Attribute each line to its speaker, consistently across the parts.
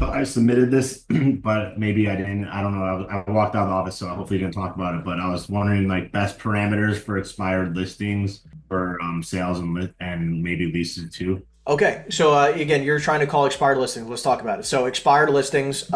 Speaker 1: I submitted this, but maybe I didn't. I don't know. I walked out of the office, so I hopefully didn't talk about it. But I was wondering like best parameters for expired listings for sales and maybe leases too.
Speaker 2: Okay, so again, you're trying to call expired listings. Let's talk about it. So expired listings,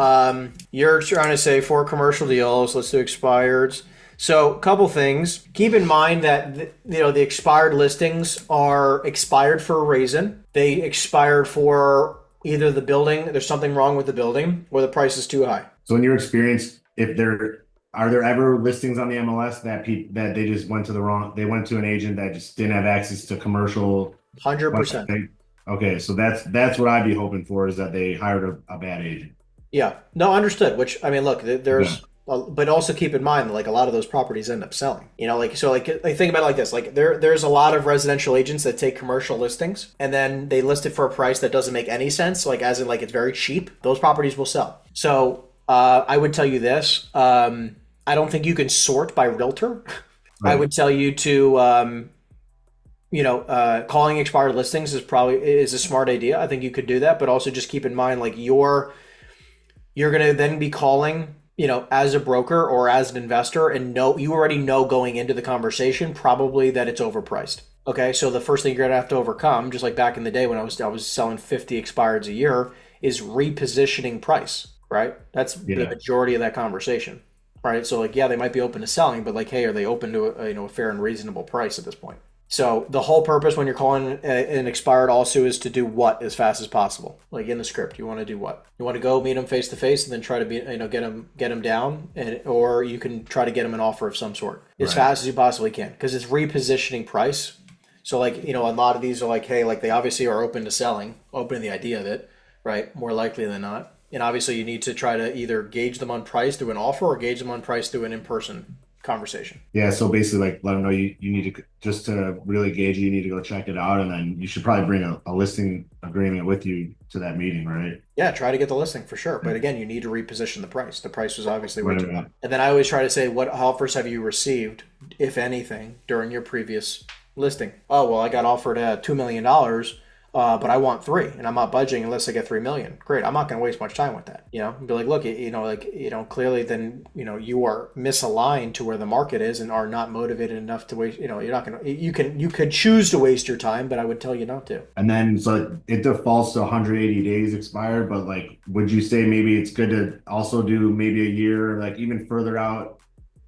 Speaker 2: you're trying to say for commercial deals. Let's do expireds. So a couple things. Keep in mind that the expired listings are expired for a reason. They expired for either the building, there's something wrong with the building, or the price is too high.
Speaker 1: So in your experience, if there are there ever listings on the MLS that they just went to they went to an agent that just didn't have access to commercial
Speaker 2: 100%.
Speaker 1: website? Okay, so that's what I'd be hoping for is that they hired a bad agent.
Speaker 2: Yeah. No, understood. Which I mean, look,
Speaker 1: Okay.
Speaker 2: but also keep in mind that like a lot of those properties end up selling. Like think about it like this. Like there's a lot of residential agents that take commercial listings and then they list it for a price that doesn't make any sense. Like as in like it's very cheap. Those properties will sell. So I would tell you this. I don't think you can sort by realtor. I
Speaker 1: Right.
Speaker 2: would tell you to calling expired listings is a smart idea. I think you could do that, but also just keep in mind like you're going to then be calling, as a broker or as an investor and you already know going into the conversation probably that it's overpriced. Okay, so the first thing you're going to have to overcome, just like back in the day when I was selling 50 expireds a year, is repositioning price, right? That's the
Speaker 1: Yeah.
Speaker 2: majority of that conversation, right? So like, yeah, they might be open to selling, but like, hey, are they open to a fair and reasonable price at this point? So the whole purpose when you're calling an expired also is to do what as fast as possible. Like in the script, you want to do what? You want to go meet them face to face and then try to get them down, or you can try to get them an offer of some sort as
Speaker 1: Right.
Speaker 2: fast as you possibly can because it's repositioning price. So like a lot of these are like, hey, like they obviously are open to selling, open to the idea of it, right? More likely than not. And obviously you need to try to either gauge them on price through an offer or gauge them on price through an in-person conversation.
Speaker 1: Yeah, so basically, like, let them know you need to just to really gauge it, you need to go check it out, and then you should probably bring a listing agreement with you to that meeting, right?
Speaker 2: Yeah, try to get the listing for sure. But again, you need to reposition the price. The price was obviously way
Speaker 1: Right,
Speaker 2: too high.
Speaker 1: right.
Speaker 2: And then I always try to say, what offers have you received, if anything, during your previous listing? Oh, well, I got offered $2 million, but I want three, and I'm not budging unless I get 3 million. Great, I'm not going to waste much time with that. And be like, look, clearly, then you are misaligned to where the market is and are not motivated enough to waste. You're not going to. You could choose to waste your time, but I would tell you not to.
Speaker 1: And then so it defaults to 180 days expired, but like, would you say maybe it's good to also do maybe a year, like even further out,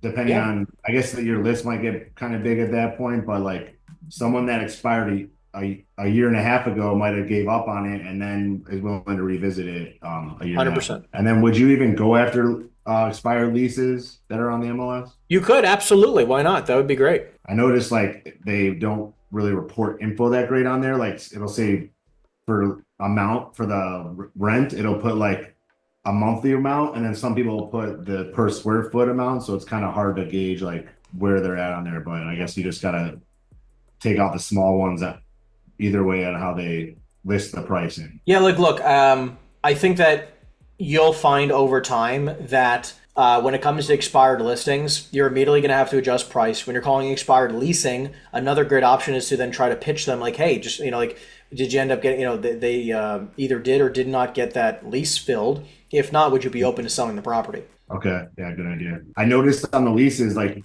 Speaker 1: depending
Speaker 2: Yeah.
Speaker 1: on, I guess that your list might get kind of big at that point, but like someone that expired a year and a half ago might have gave up on it and then is willing to revisit it a year and a half.
Speaker 2: 100%.
Speaker 1: And then would you even go after expired leases that are on the MLS?
Speaker 2: You could absolutely. Why not? That would be great.
Speaker 1: I noticed like they don't really report info that great on there. Like it'll say for amount for the rent, it'll put like a monthly amount, and then some people will put the per square foot amount. So it's kind of hard to gauge like where they're at on there. But I guess you just gotta take out the small ones that either way on how they list the pricing.
Speaker 2: Yeah, look. I think that you'll find over time that when it comes to expired listings, you're immediately going to have to adjust price. When you're calling expired leasing, another great option is to then try to pitch them like, hey, just like, did you end up getting, they either did or did not get that lease filled? If not, would you be open to selling the property?
Speaker 1: Okay, yeah, good idea. I noticed on the leases, like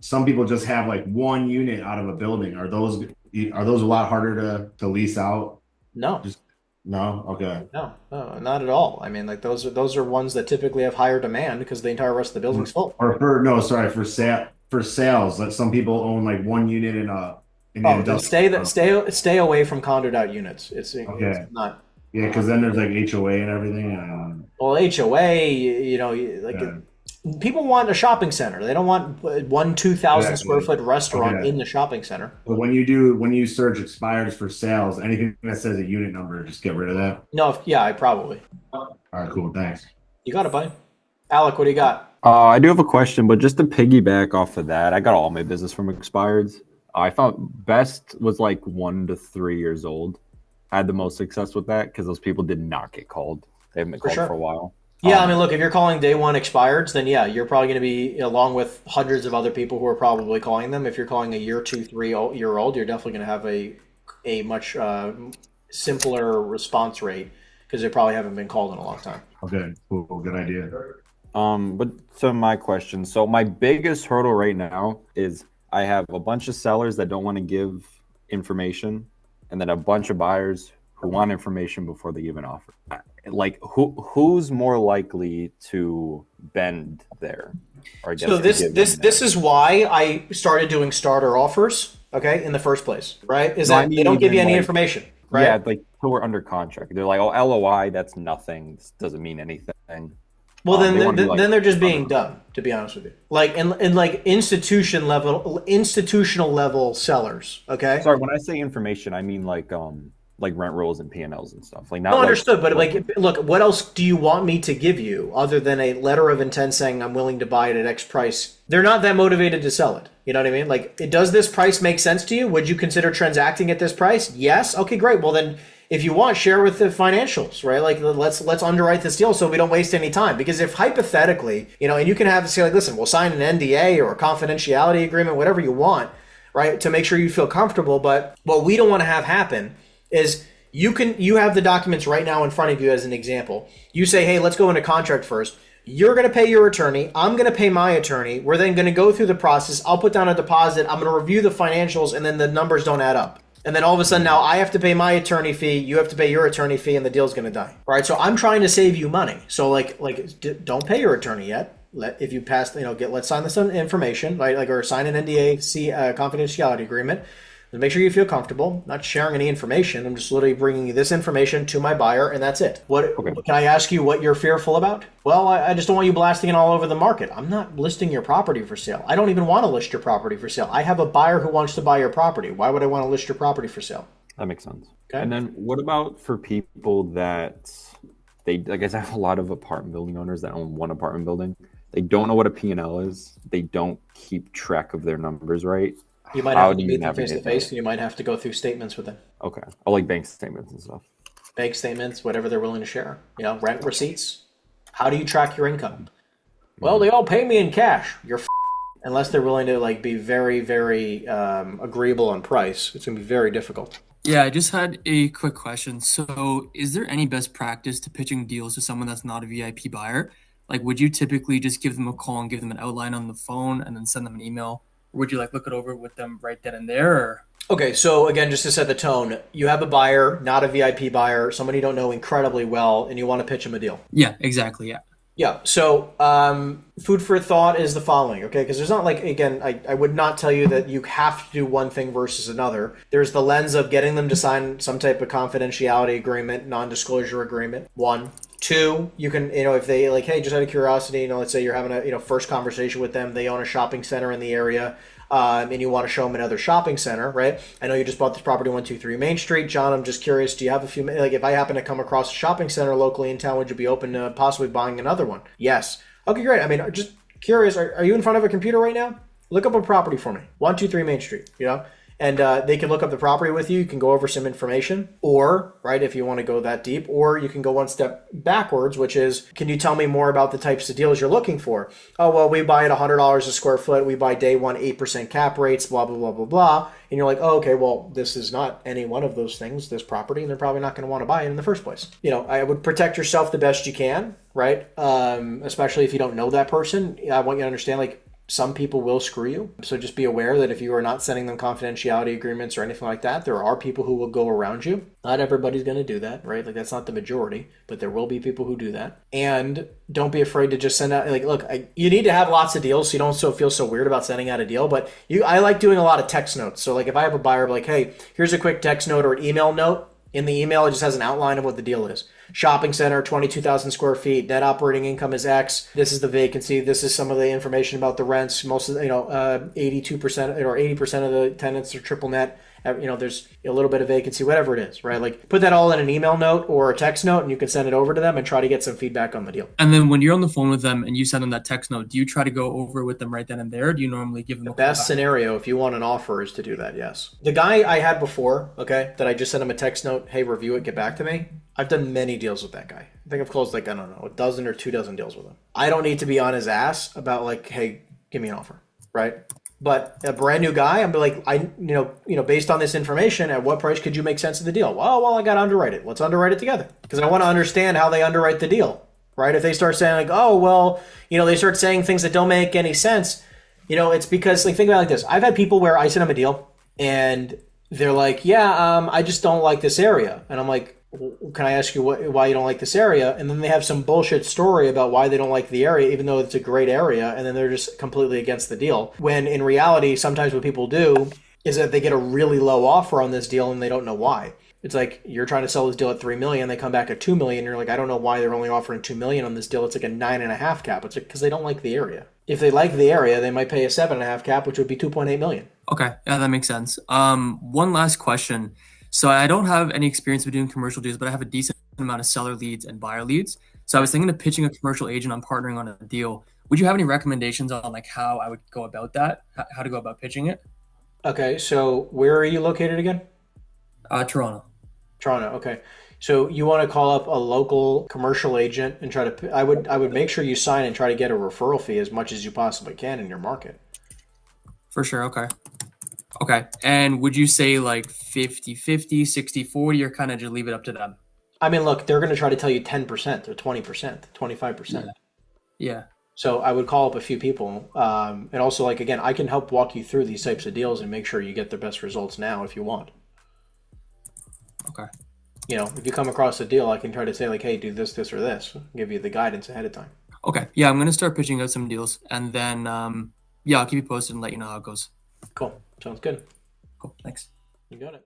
Speaker 1: some people just have like one unit out of a building. Are those a lot harder to lease out?
Speaker 2: No.
Speaker 1: Just no, okay.
Speaker 2: No, no, not at all. I mean, like those are ones that typically have higher demand because the entire rest of the building's full.
Speaker 1: Or for sales, like some people own like one unit in the
Speaker 2: Oh, then
Speaker 1: industrial.
Speaker 2: stay away from condoed out units. It's
Speaker 1: Okay,
Speaker 2: not.
Speaker 1: yeah, because then there's like HOA and everything.
Speaker 2: Well, HOA, like
Speaker 1: Yeah,
Speaker 2: people want a shopping center. They don't want one 2,000 square
Speaker 1: exactly.
Speaker 2: foot restaurant
Speaker 1: Okay,
Speaker 2: in the shopping center.
Speaker 1: but when you search expires for sales, anything that says a unit number, just get rid of that.
Speaker 2: No, yeah, I probably.
Speaker 1: All right, cool, thanks.
Speaker 2: You got it, buddy. Alec, what do you got?
Speaker 3: I do have a question, but just to piggyback off of that, I got all my business from expireds. I thought best was like 1 to 3 years old. I had the most success with that because those people did not get called. They haven't been
Speaker 2: For
Speaker 3: called for
Speaker 2: sure.
Speaker 3: a while.
Speaker 2: Yeah, I
Speaker 3: Um,
Speaker 2: mean, look, if you're calling day one expireds, then yeah, you're probably going to be along with hundreds of other people who are probably calling them. If you're calling a year, 2, 3 year old, you're definitely going to have a much simpler response rate because they probably haven't been called in a long time.
Speaker 1: Okay, cool, good idea.
Speaker 3: But so my question. So my biggest hurdle right now is I have a bunch of sellers that don't want to give information, and then a bunch of buyers who want information before they give an offer. Like who's more likely to bend there? Or I guess
Speaker 2: So
Speaker 3: to give them
Speaker 2: this is why I started doing starter offers, okay, in the first place, right? Is
Speaker 3: No, I
Speaker 2: that
Speaker 3: mean
Speaker 2: they don't give you
Speaker 3: even,
Speaker 2: any
Speaker 3: like,
Speaker 2: information, right?
Speaker 3: Yeah, like till we're under contract. They're like, oh, LOI, that's nothing. This doesn't mean anything.
Speaker 2: Well,
Speaker 3: They wanna be, like,
Speaker 2: then they're just being
Speaker 3: under-
Speaker 2: dumb, to be honest with you. Like in like institutional level sellers, okay?
Speaker 3: Sorry, when I say information, I mean like rent rolls and P&Ls and stuff. Like not
Speaker 2: No,
Speaker 3: like
Speaker 2: understood. But like, look, what else do you want me to give you other than a letter of intent saying I'm willing to buy it at X price? They're not that motivated to sell it. You know what I mean? Like, does this price make sense to you? Would you consider transacting at this price? Yes. Okay, great. Well, then, if you want, share with the financials, right? Like, let's underwrite this deal so we don't waste any time. Because if hypothetically, you know, and you can have say like, listen, we'll sign an NDA or a confidentiality agreement, whatever you want, right, to make sure you feel comfortable. But what we don't want to have happen is you have the documents right now in front of you as an example. You say, hey, let's go into contract first. You're going to pay your attorney. I'm going to pay my attorney. We're then going to go through the process. I'll put down a deposit. I'm going to review the financials, and then the numbers don't add up. And then all of a sudden now I have to pay my attorney fee. You have to pay your attorney fee, and the deal's going to die. All right. So I'm trying to save you money. So like don't pay your attorney yet. If you pass, let's sign this information, right? Like, or sign an NDA, confidentiality agreement. Make sure you feel comfortable. Not sharing any information. I'm just literally bringing you this information to my buyer, and that's it. Can I ask you what you're fearful about? Well, I just don't want you blasting it all over the market. I'm not listing your property for sale. I don't even want to list your property for sale. I have a buyer who wants to buy your property. Why would I want to list your property for sale?
Speaker 3: That makes sense.
Speaker 2: Okay.
Speaker 3: And then what about for people that I guess I have a lot of apartment building owners that own one apartment building. They don't know what a P&L is. They don't keep track of their numbers right.
Speaker 2: You might have to meet them face to face, and you might have to go through statements with them.
Speaker 3: Okay. I like bank statements and stuff.
Speaker 2: Bank statements, whatever they're willing to share. Rent receipts. How do you track your income? Well, they all pay me in cash. You're unless they're willing to like be very, very agreeable on price. It's gonna be very difficult.
Speaker 4: Yeah, I just had a quick question. So, is there any best practice to pitching deals to someone that's not a VIP buyer? Like, would you typically just give them a call and give them an outline on the phone and then send them an email? Or would you like look it over with them right then and there? Or?
Speaker 2: Okay, so again, just to set the tone, you have a buyer, not a VIP buyer, somebody you don't know incredibly well, and you want to pitch them a deal.
Speaker 4: Yeah, exactly. Yeah.
Speaker 2: Yeah. So food for thought is the following, okay? Because there's not like, again, I would not tell you that you have to do one thing versus another. There's the lens of getting them to sign some type of confidentiality agreement, non-disclosure agreement, one. Two, you can, if they like, hey, just out of curiosity, let's say you're having a, first conversation with them, they own a shopping center in the area, and you want to show them another shopping center, right? I know you just bought this property 123 Main Street. John, I'm just curious, do you have a few, like if I happen to come across a shopping center locally in town, would you be open to possibly buying another one? Yes. Okay, great. I mean, just curious, are you in front of a computer right now? Look up a property for me, 123 Main Street, and they can look up the property with you. You can go over some information, or, right, if you want to go that deep, or you can go one step backwards, which is, can you tell me more about the types of deals you're looking for? Oh, well, we buy at $100 a square foot. We buy day one, 8% cap rates, blah, blah, blah, blah, blah. And you're like, oh, okay, well, this is not any one of those things, this property, and they're probably not going to want to buy it in the first place. I would protect yourself the best you can, right? Especially if you don't know that person. I want you to understand, like, some people will screw you. So just be aware that if you are not sending them confidentiality agreements or anything like that, there are people who will go around you. Not everybody's going to do that, right? Like that's not the majority, but there will be people who do that. And don't be afraid to just send out, like, look, you need to have lots of deals so you don't feel so weird about sending out a deal. But I like doing a lot of text notes. So like if I have a buyer, like, hey, here's a quick text note or an email note. In the email, it just has an outline of what the deal is. Shopping center, 22,000 square feet. Net operating income is X. This is the vacancy. This is some of the information about the rents. Most of 82% or 80% of the tenants are triple net. There's a little bit of vacancy, whatever it is, right? Like put that all in an email note or a text note, and you can send it over to them and try to get some feedback on the deal.
Speaker 4: And then when you're on the phone with them and you send them that text note, do you try to go over with them right then and there? Or do you normally give them
Speaker 2: the best scenario if you want an offer is to do that? Yes. The guy I had before, okay, that I just sent him a text note, hey, review it, get back to me. I've done many deals with that guy. I think I've closed like, I don't know, a dozen or 2 dozen deals with him. I don't need to be on his ass about like, hey, give me an offer, right? But a brand new guy, I'm like, based on this information, at what price could you make sense of the deal? Well, I got to underwrite it. Let's underwrite it together because I want to understand how they underwrite the deal, right? If they start saying like, oh, well, they start saying things that don't make any sense, it's because like think about it like this. I've had people where I send them a deal and they're like, yeah, I just don't like this area, and I'm like, can I ask you why you don't like this area? And then they have some bullshit story about why they don't like the area, even though it's a great area, and then they're just completely against the deal. When in reality, sometimes what people do is that they get a really low offer on this deal and they don't know why. It's like you're trying to sell this deal at $3 million, they come back at $2 million, and you're like, I don't know why they're only offering $2 million on this deal. It's like a 9.5 cap. It's because they don't like the area. If they like the area, they might pay a 7.5 cap, which would be $2.8 million.
Speaker 4: Okay, yeah, that makes sense. One last question. So I don't have any experience with doing commercial deals, but I have a decent amount of seller leads and buyer leads. So I was thinking of pitching a commercial agent on partnering on a deal. Would you have any recommendations on like how I would go about that? How to go about pitching it?
Speaker 2: Okay, so where are you located again?
Speaker 4: Toronto.
Speaker 2: Toronto. Okay, so you want to call up a local commercial agent and try to. I would make sure you sign and try to get a referral fee as much as you possibly can in your market.
Speaker 4: For sure. Okay. Okay. And would you say like 50-50, 60-40, or kind of just leave it up to them?
Speaker 2: I mean, look, they're going to try to tell you 10% or 20%, 25%.
Speaker 4: Yeah.
Speaker 2: So I would call up a few people. And also, like, again, I can help walk you through these types of deals and make sure you get the best results now if you want.
Speaker 4: Okay.
Speaker 2: If you come across a deal, I can try to say, like, hey, do this, this, or this. Give you the guidance ahead of time.
Speaker 4: Okay. Yeah, I'm going to start pitching out some deals. And then, I'll keep you posted and let you know how it goes.
Speaker 2: Cool. Sounds good.
Speaker 4: Cool. Thanks.
Speaker 2: You got it.